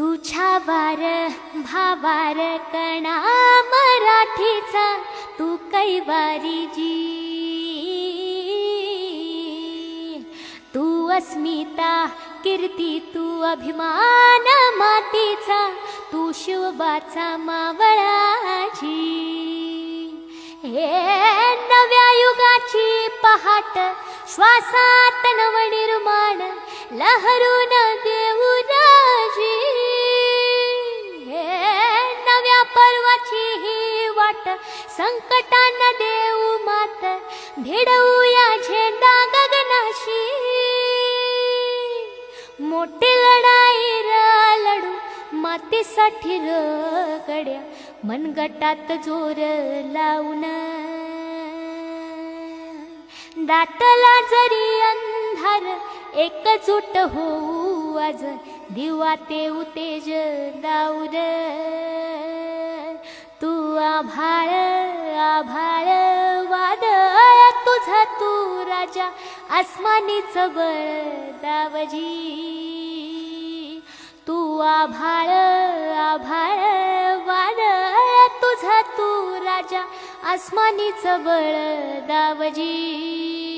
तुझ्या वार भावार कणा मराठीचा तू कैवारी जी। तू अस्मिता कीर्ती तू अभिमान मातीचा तू शिवबाचा मावळाची। हे नव्या युगाची पहाट श्वासात नवनिर्माण लहरून देऊ राजी। हे नव्या पर्वाची ही वाट संकटांना देऊ मात भिडवूया झेंडा गगनाशी। मोठी लढाई लढू मातीसाठी गड्या मनगटात जोर लावून। दाटला जरी अंधार एकजूट होऊ आज दिवा ते उतेज दाऊर। तू आभाळ आभाळ वादळ तुझा तू राजा आसमानीच बळ दावजी। तू आभाळ आभाळ वादळ तुझा तू राजा आसमानीच बळ दावजी।